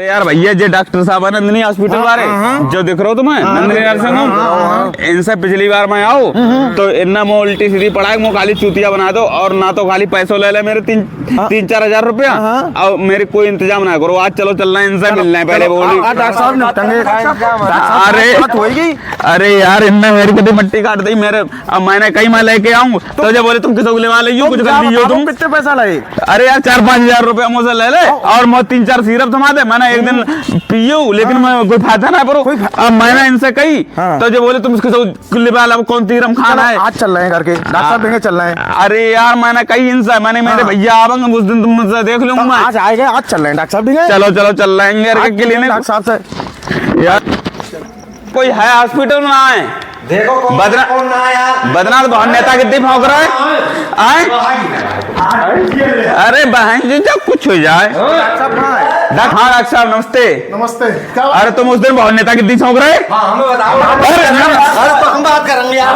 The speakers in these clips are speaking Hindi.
यार भैया जे डॉक्टर साहब है नंदिनी हॉस्पिटल वाले जो दिख रहे हो तुम्हें नंदिनी नर्सिंग होम, इनसे पिछली बार मैं आओ तो इतना मो उल्टी सीधी पड़ा है, मो खाली चूतिया बना दो और ना तो खाली पैसों ले ले मेरे 3-4 हजार रुपया और मेरे कोई इंतजाम ना करो। आज चलो चलना है, इनसे मिलना है पहले बोली। अरे यार इनने मेरी कभी मट्टी काट दी मेरे, अब मैंने कहीं मैं लेके आऊँ तो जब बोले तुम किसको लेवा ले कुछ कर दी हो तुम, कितने पैसा लगे? अरे यार 4-5 हजार रुपया मुझसे ले ले और मैं 3-4 सिरप थमा दे। मैंने एक दिन पियो लेकिन मैं कोई फायदा ना करो। अब मैंने इनसे कही तो जो बोले तुम इसको लेवा कौन तीरम खाना है, आज चल रहे हैं करके डॉक्टर साहब देंगे चल रहे हैं। अरे यार मैंने कही इनसे, मैंने मेरे भैया आवेंगे उस दिन तुम मुझसे देख लूंगा मैं। आज आएंगे, आज चल रहे हैं डॉक्टर साहब देंगे। चलो चलो चल रहे हैं के लिए डॉक्टर साहब से। यार कोई है हॉस्पिटल में आए देखो बदनाथ बहुत नेता कितनी भौंक रहा है। अरे बहन जी जब कुछ हो जाए। डॉक्टर साहब नमस्ते। नमस्ते। अरे तुम उस दिन बहुत नेता कितनी छौंक रहे। हम बात करेंगे यार,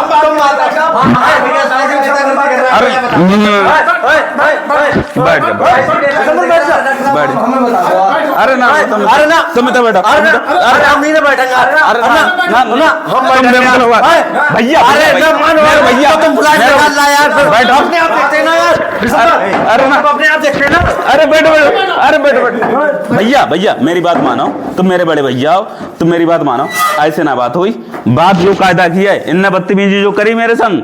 अरे ना अरे ना तुम तो बैठो, अरे हम नहीं बैठेंगे। अरे ना भैया भैया तुम बुला यार बैठो, अपने आप देखते ना यार। अरे ना अपने आप देखते ना। अरे बैठो बैठो, अरे बैठो बैठो। भैया भैया मेरी बात मानो, तुम मेरे बड़े भैया हो, तुम मेरी बात मानो। ऐसे ना बात हुई, बात जो कायदा की है इनने बदतमीजी जो करी मेरे संग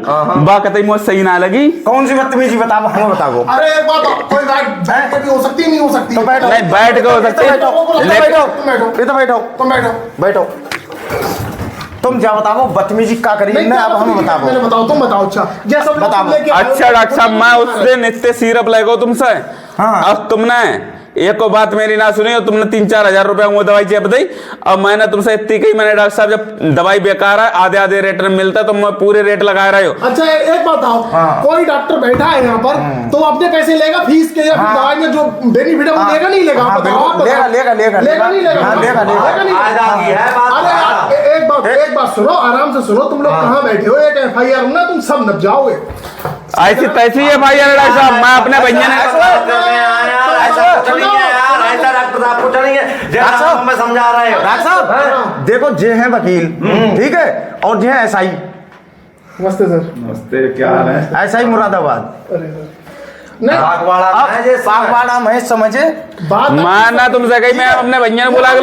बात कतई मुझे सही ना लगी। कौन सी बदतमीजी बताओ हमें बताओ। अरे एक बात कोई बैठ के भी हो सकती नहीं हो सकती। तो बैठो नहीं बैठ के हो सकती है। बैठो तुम क्या बताओ बदतमीजी क्या करी अब हमें बताओ। तुम बताओ। अच्छा जैसा बताओ। अच्छा डॉक्टर साहब मैं उस दिन इतने सिरप ले गो तुमसे, अब तुमने एक को बात मेरी ना सुनी और तुमने 3-4 हजार रुपया वो दवाई चेप दी। अब मैंने तुमसे इतनी कही, मैंने डॉक्टर साहब जब दवाई बेकार है आधे आधे रेट में मिलता है तो मैं पूरे रेट लगा रहे हो। अच्छा एक बात बताओ, कोई डॉक्टर बैठा है यहाँ पर तो अपने पैसे लेगा फीस के या फिर दवाई में जो बेनिफिट है वो लेगा नहीं लेगा? एक बात सुनो, आराम से सुनो। तुम लोग कहाँ बैठे हो? एक FIR ना तुम सब नप जाओगे। ऐसी तैसी है भाई डॉक्टर साहब, मैं अपने भैया ने समझा रहे हो। डॉक्टर साहब देखो जे है वकील ठीक है और जे है SI। नमस्ते सर। नमस्ते, क्या हाल है? SI मुरादाबाद। पागवाड़ा मैं समझे बात मैं ना तुमसे कही, मैं अपने भैया ने बुला के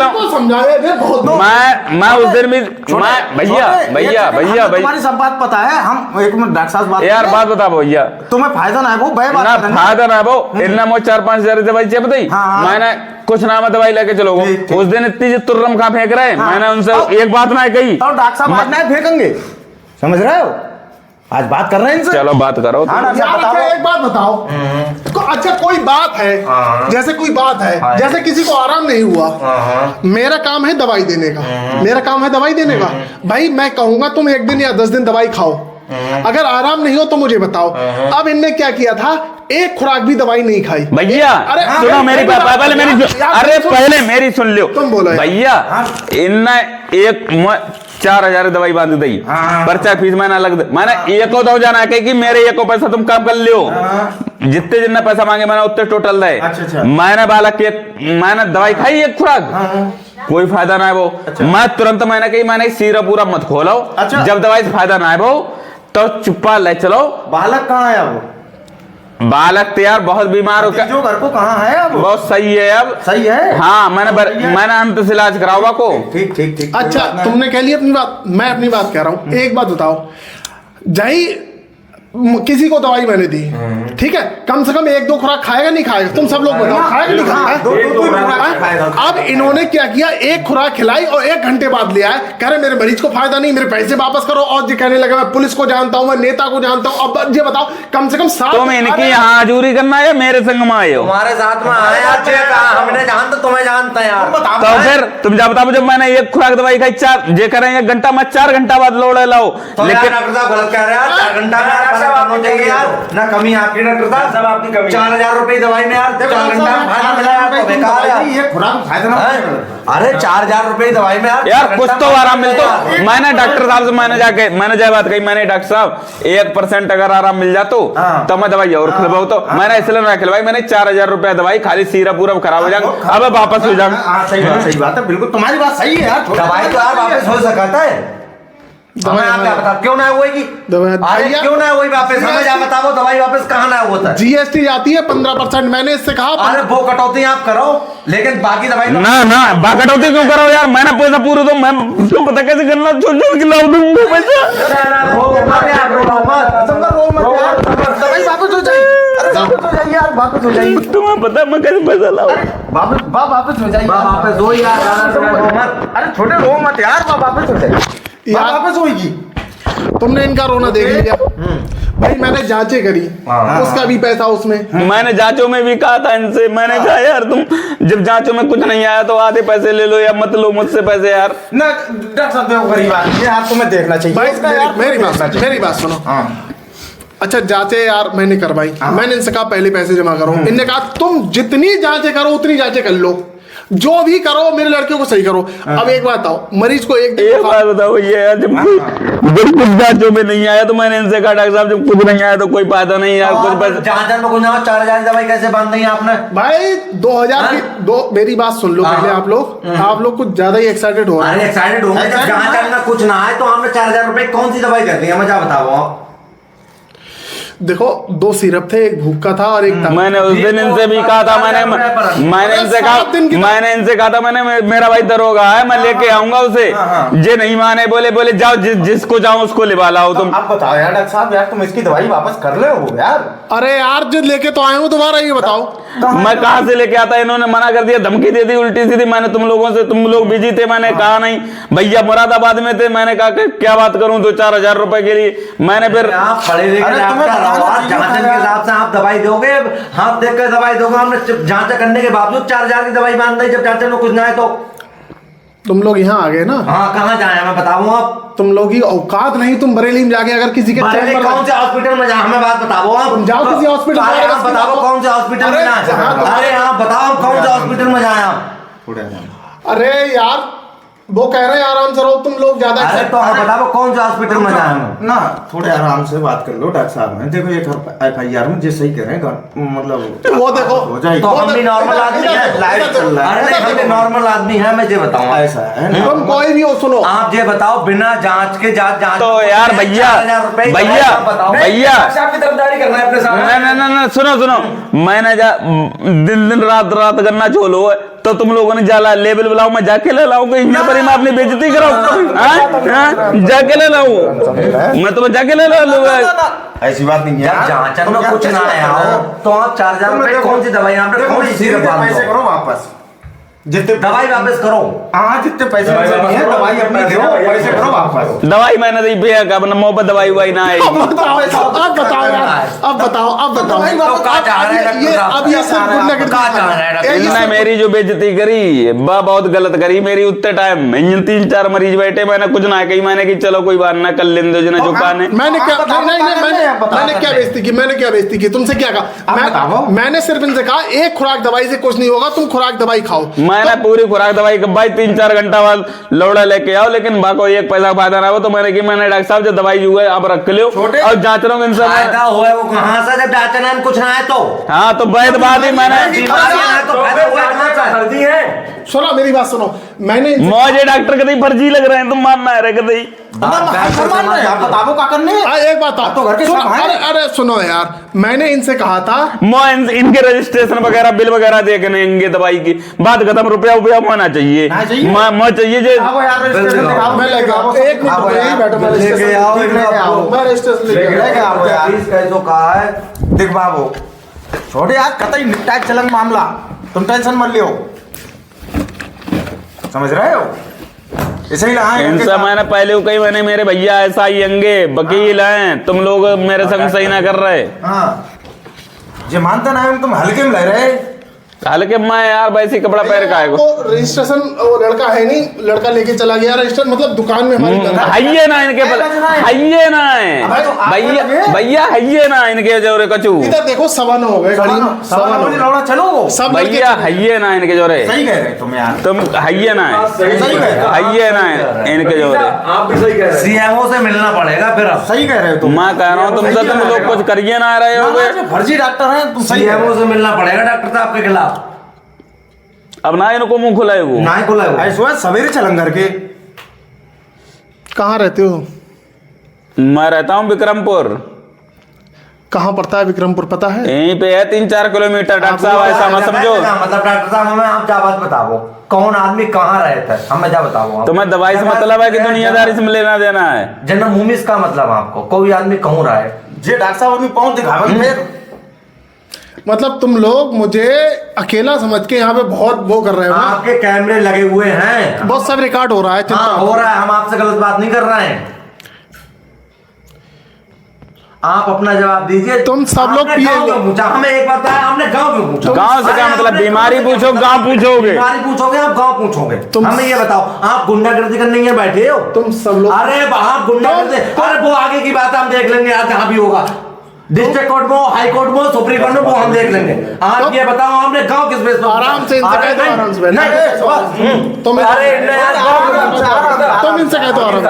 मैं उस दिन भी भैया तुम्हारी सब बात पता है। हम एक मिनट डॉक्टर साहब यार बात बता भैया, तुम्हें फायदा ना है वो फायदा ना वो इतना मुझे 4-5 हजार दवाई चेप दी। मैंने कुछ नाम दवाई लेके चलो उस दिन इतनी तुर्रम खा फेंक रहे। मैंने उनसे एक बात ना कही डॉक्टर साहब आज ना फेंकेंगे, समझ रहे हो? आज बात कर रहे हैं इनसे। चलो बात करो यार। अच्छा एक बात बताओ, अच्छा कोई बात है जैसे कोई बात है जैसे किसी को आराम नहीं हुआ, मेरा काम है दवाई देने का, भाई मैं कहूंगा तुम 1 दिन या 10 दिन दवाई खाओ, अगर आराम नहीं हो तो मुझे बताओ। अब इनने क्या किया था, एक खुराक भी दवाई नहीं खाई। भैया अरे सुनो मेरी बात, पहले मेरी सुन लो। तुम बोलो भैया, इनने 4 हजार दवाई बांध दी, पर्चा फीस मैंने अलग मैंने एको दो जाना है कि मेरे एको पैसा तुम कम कर लियो, जितने जितना पैसा मांगे मैंने उतने टोटल दे। मैंने बालक मैंने दवाई खाई एक खुराक, कोई फायदा ना है वो। मैं तुरंत मैंने कही मैंने सिरप पूरा मत खोलो, जब दवाई से फायदा ना है वो तो चुप्पा ले चलो। बालक कहाँ है वो? बालक तो यार बहुत बीमार हो गया, जो घर को कहाँ है अब? बहुत सही है, अब सही है। हाँ मैंने अंत से इलाज कराओ को। ठीक। अच्छा तुमने कह लिया अपनी बात, मैं अपनी बात कह रहा हूँ। एक बात बताओ, जाई किसी को दवाई मैंने दी ठीक है, कम से कम 1-2 खुराक खाएगा नहीं खाएगा? तुम सब लोग बताओ खाएगा नहीं खाएगा? अब इन्होंने क्या किया, एक खुराक खिलाई और 1 घंटे बाद ले आए, कह रहे मेरे मरीज को फायदा नहीं, मेरे पैसे वापस करो। और जी कहने लगा मैं पुलिस को जानता हूँ, मैं नेता को जानता हूँ। अब ये बताओ कम से कम 7 तुम इनकी यहाँ हजूरी करना है मेरे संग में आए हो? तुम्हारे साथ में आए, हमने जानता तुम्हें जानता है यार। तो फिर तुम जा बताओ, जब मैंने 1 खुराक दवाई खाई 4 जे करें 1 घंटा, मैं 4 घंटा बाद लोड़े लाओ। लेकिन 4 घंटा चाहिए यार, ना कमी आपकी डॉक्टर साहब, सब आपकी कमी। 4000 रुपए दवाई में यार, 4 घंटा खाना मिला यार, तो बेकार है ये खुराक फायदा ना। अरे 4000 रुपए दवाई में यार कुछ तो आराम मिलता। मैंने डॉक्टर साहब से मैंने जय बात कही, मैंने डॉक्टर साहब 1% अगर आराम मिल जातो तो मैं दवाई और खिलवाऊ, तो मैंने इसलिए ना खिलवाई। मैंने 4000 रुपए दवाई, खाली सीरप पूरा खराब हो जाएगा, अब वापस हो जाएगा। सही बात है, बिल्कुल तुम्हारी बात सही है यार। दवाई तो यार वापस हो सकता है, क्यों ना होगी क्यों ना हुई वापस, हमें क्या बताओ दवाई वापस कहाँ ना होता है? जीएसटी जाती है 15%, मैंने इससे कहा। अरे वो कटौती आप करो, लेकिन बाकी दवाई ना कटौती क्यों करो यार? मैंने पैसा पूरा दो, मैं तुम पता कैसे करना, छोड़ के लाओ दूंगा पैसा। वापस हो जाइए, तुम्हें पता मैं कैसे पैसा लाऊं? वापस हो जाइए, वापस हो यार। अरे छोटे रो मत यार, वापस हो जाइए, वापस होगी। तुमने इनका रोना देख लिया भाई, मैंने जांचें करी, उसका भी पैसा उसमें। मैंने जांचों में भी कहा था इनसे, मैंने कहा यार तुम जब जांचों में कुछ नहीं आया तो आधे पैसे ले लो या मत लो मुझसे पैसे यार। ना डॉक्टर साहब गरीब आदमी यार, तुम्हें देखना चाहिए भाई। मेरी बात सुनो। अच्छा जांचें यार मैंने करवाई, मैंने इनसे कहा पहले पैसे जमा करो, इनने कहा तुम जितनी जांचें करो उतनी जांचें कर लो, जो भी करो मेरे लड़के को सही करो। अब एक बात बताओ, मरीज को एक बात बताओ, ये यार जब कुछ जांचों में नहीं आया तो मैंने इनसे कहा डॉक्टर साहब जब कुछ नहीं आया तो कोई फायदा नहीं यार, कुछ पैसे जांच में कुछ ना 4000 दवाई कैसे बांध दी आपने भाई? 2000 की दो, मेरी बात सुन लो पहले। आप लोग कुछ ज्यादा ही एक्साइटेड हो रहे हैं। एक्साइटेड हो गए, जब जांच में कुछ ना आए तो हमने 4000 रुपए कौन सी दवाई कर दी है, मजा बताओ आप। देखो 2 सिरप थे, एक भूख का था और एक मैंने उस दिन इनसे भी कहा था, मैंने इनसे कहा था मैंने मेरा भाई दरोगा है, मैं लेके आऊंगा उसे। जे नहीं माने, बोले जाओ जिसको जाओ उसको लिवा लाओ तुम। अब बताओ यार डॉक्टर साहब, यार तुम इसकी दवाई वापस कर ले हो यार। अरे यार जो लेके तो आए हो दोबारा, ये बताओ मैं कहाँ से लेके आता? इन्होंने मना कर दिया, धमकी दे दी उल्टी सीधी। मैंने तुम लोग बिजी थे, मैंने कहा नहीं। भैया मुरादाबाद में थे, मैंने कहा क्या बात करूं 2-4 हजार रुपए के लिए। मैंने फिर जांच के हिसाब से आप दवाई दोगे, हाथ देख कर दवाई दोगे। हमने जांच करने के बावजूद 4000 की दवाई बांध दी, जब जांच में कुछ ना है तो तुम लोग यहाँ आ गए ना। हाँ कहाँ जाए मैं बताऊँ आप? तुम लोग की औकात नहीं, तुम बरेली में जाके अगर किसी के कौन से हॉस्पिटल में जाए हमें बात बताओ आप। तुम जाओ किसी हॉस्पिटल में, बताओ कौन से हॉस्पिटल में जाए। अरे हाँ बताओ कौन से हॉस्पिटल में जाए आप। अरे यार वो कह रहे हैं आराम से रहो, तुम लोग ज्यादा। अरे तो बताओ कौन से हॉस्पिटल में जाए ना, थोड़े आराम से बात कर लो डॉक्टर साहब ने। देखो एक FIR में जैसे ही कह रहे हैं, मतलब वो देखो हो जाएगी। तो हम भी नॉर्मल आदमी है, लाइव चल रहा है। अरे हम भी नॉर्मल आदमी है, मैं ये बताऊं ऐसा है ना। तुम कोई भी हो, सुनो आप ये बताओ बिना जांच के जांच तो यार भैया आपकी तरफदारी करना है अपने सामने। ना सुनो, मैंने दिन रात गन्ना छोलो तो तुम लोगों ने जाला लेबल बुलाओ, मैं जाके ले लाऊंगा यहाँ पर, मैं अपनी बेइज्जती कराऊं? जाके ले लाऊं मैं, तुम्हें जाके ले लूंगा। ऐसी बात नहीं है। जांच में कुछ ना आया हो तो आप 4000 रुपए कौन सी दवाई आपने कौन सी सिरप पैसे करो वापस, जितने दवाई वापस करो। हाँ जितने पैसे है दवाई अपनी दो, पैसे करो वापस। दवाई मैंने दी भैया का, अपना मुंह पर दवाई हुई ना है। अब बताओ ये इनने मेरी जो बेइज्जती करी बहुत गलत करी मेरी। उतने टाइम 3-4 मरीज बैठे, मैंने कुछ ना कही, मैंने की चलो कोई बात ना कर लेंगे जिन्हें जो कहने। मैंने क्या बेइज्जती की तुमसे क्या कहा? मैंने सिर्फ इनसे कहा एक खुराक दवाई से कुछ नहीं होगा, तुम खुराक दवाई खाओ। मैंने पूरी खुराक दवाई भाई 3-4 घंटा बाद लौड़ा लेके आओ, लेकिन बाको एक पैसा फायदा ना हो। तो मैंने डॉक्टर साहब जो दवाई जो है आप रख लो और जांच लो इनसे। फायदा हुआ वो कहाँ से, जब जांचना में कुछ ना है तो। हाँ तो वैध बात ही मैंने सुनो मेरी बात सुनो। मैंने मुझे डॉक्टर कहीं फर्जी लग रहे हैं, तुम मानना है कहीं बताओ क्या करने। एक बात तो घर के अरे सुनो यार, मैंने इनसे कहा था इनके रजिस्ट्रेशन वगैरह बिल वगैरह देखने दवाई की बात खत्म, रुपया होना चाहिए। मैं चाहिए जे देख बाबू छोड़े यार, कतई निपटा चलन मामला, तुम टेंशन मत लियो, समझ रहे हो? इसे इनसे मैंने पहले कही, मैंने मेरे भैया ऐसा ही अंगे वकील हैं, तुम लोग मेरे संग सही ना कर रहे। हाँ ये मानता ना तुम हल्के में ले रहे, हल्के मैं यार वैसे कपड़ा पहन का आएगा। वो रजिस्ट्रेशन वो लड़का है नहीं, लड़का लेके चला गया रजिस्टर, मतलब दुकान में हमारी हाइये ना इनके हाइये ना है भैया भैया हाइये ना इनके जोरे कचू। इधर देखो 9:15 हो गए, घड़ी में चलो सब भैया हाइये ना इनके जोरे। सही कह रहे तुम यार, तुम हाइये ना है, सही कह रहे हाइये ना है इनके जोरे। आप भी सही कह रहे हैं, सीएमओ से मिलना पड़ेगा फिर। सही कह रहे हो तुम। मैं कह रहा हूँ तुमसे तुम लोग कुछ करिए ना रहे होगे। फर्जी डॉक्टर हैं तुम, सही सीएमओ से मिलना पड़ेगा डॉक्टर साहब के खिलाफ। अब ना इनको मुंह खुलाए वो ना ही खुला है। ऐसा सवेरे चलन करके। कहाँ रहते हो? मैं रहता हूँ विक्रमपुर। कहाँ पड़ता है विक्रमपुर, पता है? यहीं पे है 3-4 किलोमीटर। डॉक्टर साहब ऐसा मत समझो। मतलब डॉक्टर साहब हमें आप क्या बात बताओ, कौन आदमी कहाँ रहता है हमें क्या बताओ। तुम्हें दवाई से मतलब है कि दुनियादारी से लेना देना है? जन्मभूमि का मतलब आपको कोई आदमी कहूँ रहा है। जे डॉक्टर साहब अभी पहुंच दिखावे फिर। मतलब तुम लोग मुझे अकेला समझ के यहाँ पे बहुत वो कर रहे हो ना? आपके कैमरे लगे हुए हैं, बहुत सब रिकॉर्ड हो रहा है। हाँ हो रहा है, हम आपसे गलत बात नहीं कर रहे हैं। आप अपना जवाब दीजिए। तुम सब लोग पूछा हमें एक बात है, हमने गांव क्यों पूछा? गांव से क्या मतलब? बीमारी पूछो, गांव पूछोगे? बीमारी पूछोगे आप गांव पूछोगे? हमें ये बताओ, आप गुंडागर्दी करने यहाँ बैठे हो? तुम सब लोग अरे आप गुंडागर्दी, अरे वो आगे की बात हम देख लेंगे यार, जहाँ भी होगा डिस्ट्रिक्ट कोर्ट में, हाई कोर्ट में, सुप्रीम कोर्ट में, वो हम देख लेंगे। आप ये बताओ हमने गांव किस बेस पर? आराम से इनसे कह दो, आराम से। तुम इनसे कह दो आराम,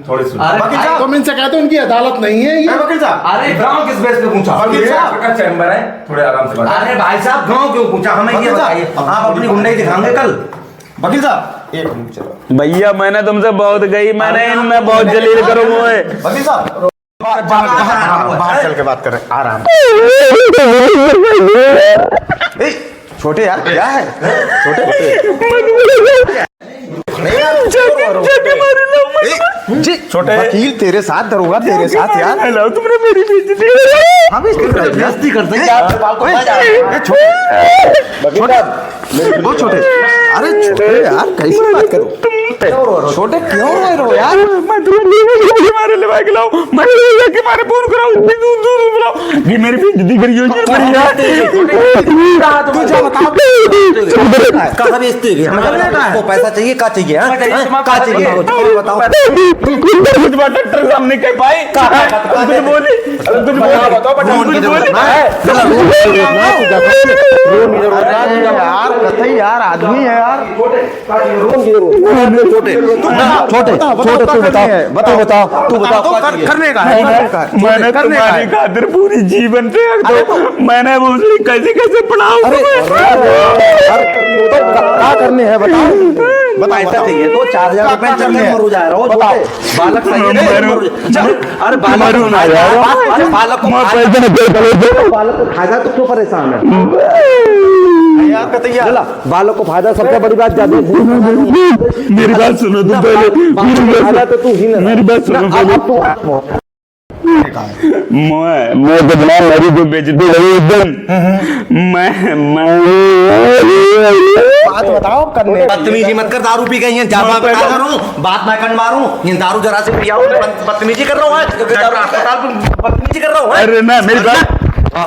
थोड़ी तुम इनसे कह दो इनकी अदालत नहीं है ये। वकील साहब, अरे गांव किस बेस पे पूछा? वकील साहब का चैम्बर है, थोड़े आराम से बात। अरे भाई साहब गांव क्यों पूछा हमें ये बताइए। आप अपनी गुंडाई दिखाएंगे कल? वकील साहब एक मिनट चलो। भैया मैंने तुमसे बहुत गई, मैंने इनमें बहुत जलील करूंगा। वकील साहब बाहर चल के बात कर रहे हैं, आराम। छोटे यार क्या है? छोटे वकील तेरे साथ दरोगा तेरे साथ यार। तुमने मेरी बेइज्जती बेइज्जती करते हैं। वो छोटे, अरे छोटे यार कैसी बात करो? छोटे क्यों रो रहे हो यार? मारे ले भाई खिलाओ, मारे फोन कराओ, बुलाओ कि मेरी बेइज्जती करी हो यार। तू जा बता कहाँ बेचते हैं? हमें पैसा चाहिए, का चाहिए? का चाहिए बताओ। कुछ बात डॉक्टर साहब नहीं कह पाए, कुछ बोली, कुछ यार कतई यार आदमी है यार। करने का है। मैंने तुम्हारी खातिर पूरी जीवन त्याग दो। मैंने बोली कैसे कैसे पढ़ाऊं? क्या करने हैं बताओ? पैसा चाहिए तो 4000 रुपए चलने मरू जा रहा हो। बताओ बालक सही है। अरे बालक को फायदा तो क्यों परेशान है यार? कतैया बालक को फायदा सबसे बड़ी बात ज्यादा। मेरी बात सुनो तुम पहले, फायदा तो तू ही ना। मेरी बात सुनो पहले। मैं बदला मेरी जो बेइज्जती हुई एकदम। मैं बात बताओ करने। बदतमीजी मत कर, दारू पी गई है, बात मैं कर मारूं, ये दारू जरा से पिया बदतमीजी कर रहा हूँ, बदतमीजी कर रहा हूँ। अरे ना मेरी बात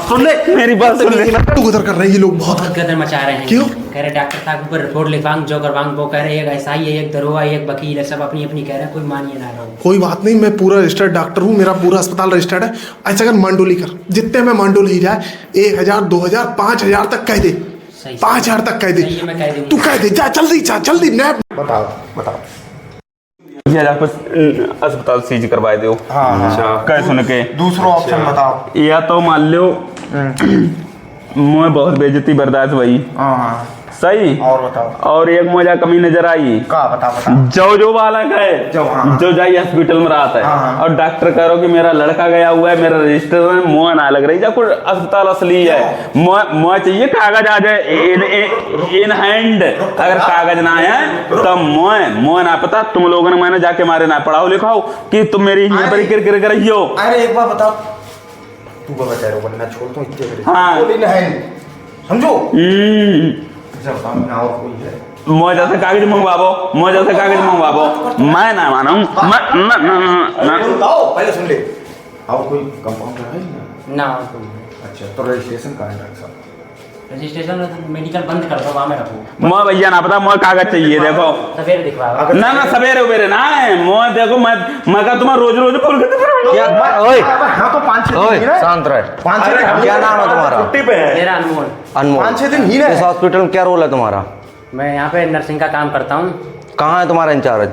सुन ले, मेरी बात सुन ले। तू गुदर कर रहे हैं ये लोग, बहुत गदर मचा रहे हैं। क्यों? कह रहे डॉक्टर साहब के ऊपर रिपोर्ट लिखवांग, जो करवांग, वो कह रहे एक एसआई है, एक दरोगा, एक वकील है, सब अपनी अपनी कह रहे हैं, कोई मानिए ना रहो। कोई बात नहीं, मैं पूरा रजिस्टर्ड डॉक्टर हूँ, मेरा पूरा अस्पताल रजिस्टर्ड है। ऐसा कर मांडोली कर, जितने में मांडोली ही जाए 1000, 2000, 5000 तक कह दे। 5000 तक कह दे, तू कह दे, जा जल्दी जा जल्दी। नैप बताओ अस्पताल सीज करवाए दो। हाँ कह सुन के दूसरा ऑप्शन बताओ। या तो मान लो मैं बहुत बेइज्जती बर्दाश्त हुई, हाँ सही। और बताओ। और एक मुझे कमी नजर आई, का बता जो बालक है जो जाइए हॉस्पिटल में रहता है और डॉक्टर कह रहा कि मेरा लड़का गया हुआ है, मेरा रजिस्टर में मुँह ना लग रही, कुछ अस्पताल असली है। मुँह चाहिए कागज आ जाए इन हैंड। अगर कागज ना है तो मुँह ना पता। तुम लोगों ने मैंने जाके मारे ना पढ़ाओ लिखाओ कि तुम मेरी यहाँ पर किर कर रही हो। अरे एक बार बताओ, तू बचा रहा हो, मैं छोड़ दूं इतने। हाँ समझो। मौजा से कागज मंगवाबो, मौजा से कागज मंगवाबो। मैं ना मानूं। पहले सुन ले। और कोई कंपाउंडर है ना? अच्छा तो रजिस्ट्रेशन कहाँ है डॉक्टर साहब? रजिस्ट्रेशन मेडिकल बंद कर दो, वहाँ में रखो। मैं भैया ना पता, मैं कागज चाहिए देखो। सवेरे दिखवाओ। ना ना सवेरे उबेरे ना है, मैं देखो मैं का तुम्हारा रोज रोज फोन करते क्या ओए हाँ तो 5-6 दिन ओए ही ना, शांत रहे। 5-6 दिन क्या नाम है तुम्हारा? छुट्टी पे है। मेरा अनमोल। अनमोल। 5-6 दिन ही ना इस हॉस्पिटल में क्या रोल है तुम्हारा? मैं यहाँ पे नर्सिंग का काम करता हूँ। कहाँ है तुम्हारा इंचार्ज?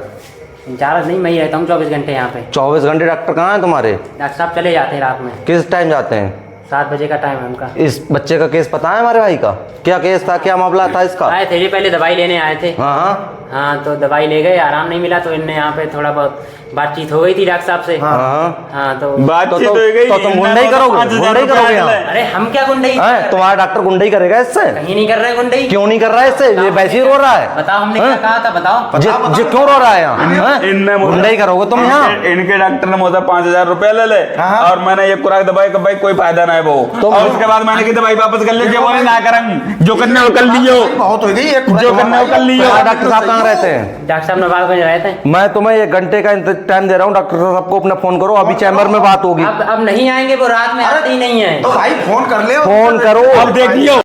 इंचार्ज नहीं, मैं ही रहता हूँ 24 घंटे यहाँ पे। 24 घंटे डॉक्टर कहाँ है तुम्हारे? डॉक्टर साहब चले जाते हैं रात में, किस टाइम जाते हैं? 7 बजे का टाइम है उनका। इस बच्चे का केस पता है हमारे भाई का? क्या केस था, क्या मामला था इसका? आए थे ये पहले दवाई लेने आए थे। हाँ हाँ हाँ तो दवाई ले गए, आराम नहीं मिला तो इनने यहाँ पे थोड़ा बहुत बातचीत हो गई थी डॉक्टर साहब से। हाँ हाँ तो बातचीत हो गई। तो तुम गुंडई करोगे? गुंडई करोगे यहाँ? अरे हम क्या गुंडई? हैं? तुम्हारा डॉक्टर गुंडई करेगा इससे? कहीं नहीं कर रहे गुंडई। क्यों नहीं कर रहा है इससे? ये वैसे ही रो रहा है। बताओ हमने क्या कहा था, बताओ। जी क्यों रो रहा है यहाँ? इनने मुझे- गुंडई करोगे तुम यहाँ? इनके डॉक्टर ने मुझे 5,000 रुपए ले ले, और मैंने ये खुराक दवाई का भाई कोई फायदा ना है वो। और उसके बाद मैंने की दवाई वापस कर ली, जो बोले ना करम, जो करने वो कर लियो, बहुत हो गई जो करने वो कर लियो। डॉक्टर साहब कहाँ रहते हैं? डॉक्टर साहब नवाबगंज रहते हैं। मैं तुम्हें 1 घंटे का टाइम दे रहा हूँ, डॉक्टर साहब को अपना फोन करो, अभी चैम्बर में बात होगी। अब नहीं आएंगे, वो रात में आते ही नहीं है। तो भाई फोन कर ले, फोन करो। अब देखियो